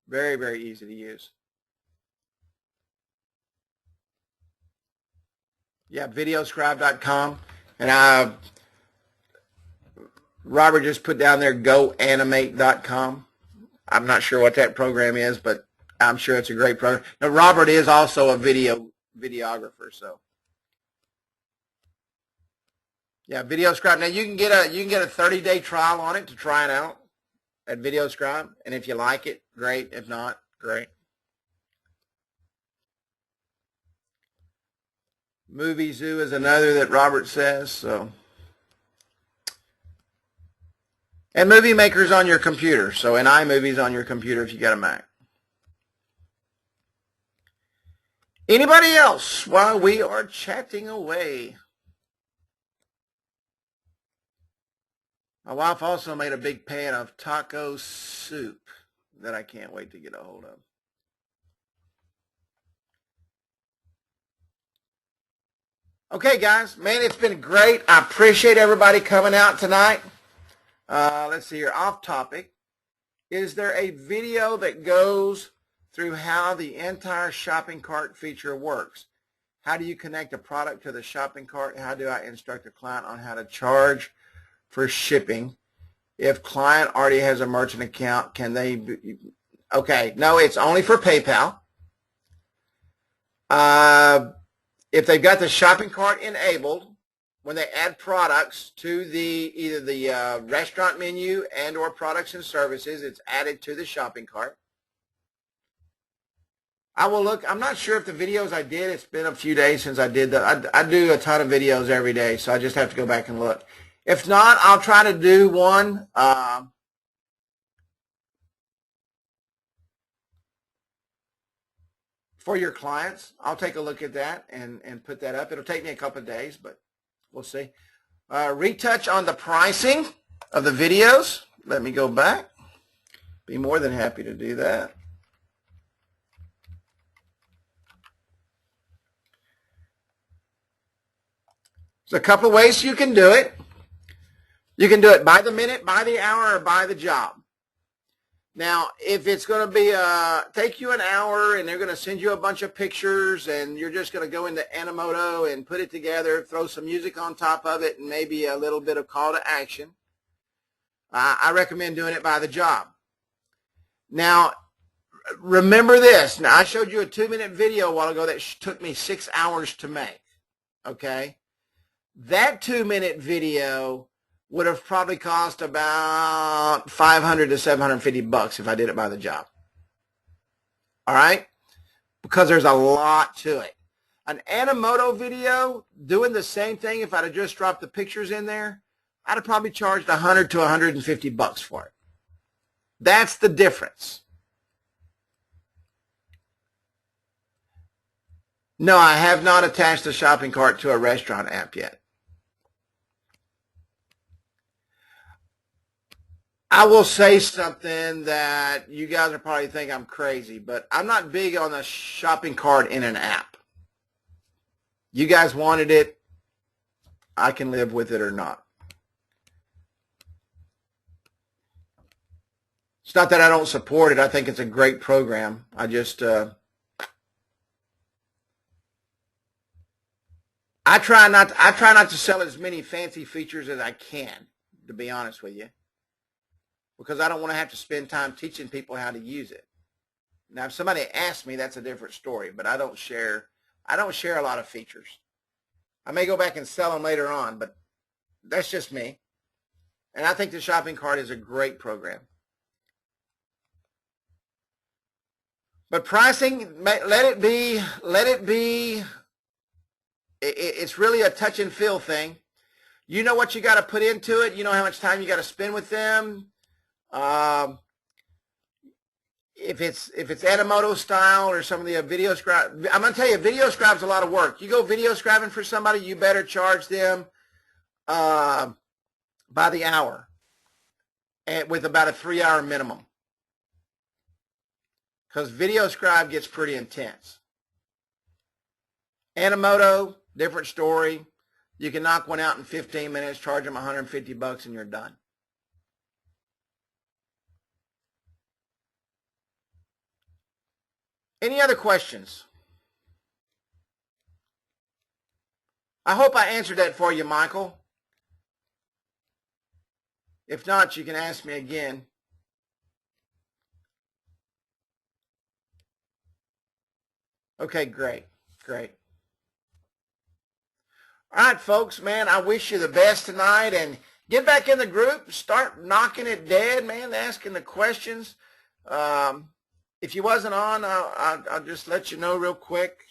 Very, very easy to use. Yeah, videoscribe.com. And Robert just put down there goanimate.com. I'm not sure what that program is, but I'm sure it's a great program. Now, Robert is also a videographer, so yeah, VideoScribe. Now you can get a 30-day trial on it to try it out at VideoScribe, and if you like it, great. If not, great. Movie Zoo is another that Robert says. So, and Movie Maker's on your computer. So, and iMovie's on your computer if you got a Mac. Anybody else while we are chatting away? My wife also made a big pan of taco soup that I can't wait to get a hold of. Okay, guys, man, it's been great. I appreciate everybody coming out tonight. Let's see here, off topic. Is there a video that goes through how the entire shopping cart feature works? How do you connect a product to the shopping cart? How do I instruct a client on how to charge for shipping? If client already has a merchant account, can they okay, no, it's only for PayPal. If they've got the shopping cart enabled, when they add products to either the restaurant menu and or products and services, it's added to the shopping cart. I will look. I'm not sure if the videos I did, it's been a few days since I did that. I do a ton of videos every day, so I just have to go back and look. If not, I'll try to do one. For your clients, I'll take a look at that and put that up. It'll take me a couple of days, but we'll see. Retouch on the pricing of the videos. Let me go back. Be more than happy to do that. There's a couple of ways you can do it. You can do it by the minute, by the hour, or by the job. Now, if it's going to be take you an hour and they're going to send you a bunch of pictures and you're just going to go into Animoto and put it together, throw some music on top of it and maybe a little bit of call to action, I recommend doing it by the job. Now, remember this. Now, I showed you a 2-minute video a while ago that took me 6 hours to make, okay? That 2-minute video would have probably cost about $500 to $750 if I did it by the job. All right? Because there's a lot to it. An Animoto video, doing the same thing, if I'd have just dropped the pictures in there, I'd have probably charged $100 to $150 for it. That's the difference. No, I have not attached a shopping cart to a restaurant app yet. I will say something that you guys will probably think I'm crazy, but I'm not big on a shopping cart in an app. You guys wanted it. I can live with it or not. It's not that I don't support it. I think it's a great program. I just I try not to sell as many fancy features as I can, to be honest with you, because I don't want to have to spend time teaching people how to use it. Now, if somebody asks me, that's a different story, but I don't share a lot of features. I may go back and sell them later on, but that's just me. And I think the shopping cart is a great program. But pricing, let it be, it's really a touch and feel thing. You know what you got to put into it. You know how much time you got to spend with them. If it's Animoto style or some of the VideoScribe, I'm going to tell you, VideoScribe's a lot of work. You go VideoScribing for somebody, you better charge them by the hour, and with about a 3-hour minimum, because VideoScribe gets pretty intense. Animoto, different story. You can knock one out in 15 minutes, charge them $150, and you're done. Any other questions? I hope I answered that for you, Michael. If not, you can ask me again. Okay, great, great. All right, folks, man, I wish you the best tonight, and get back in the group, start knocking it dead, man, asking the questions. If you wasn't on, I'll just let you know real quick.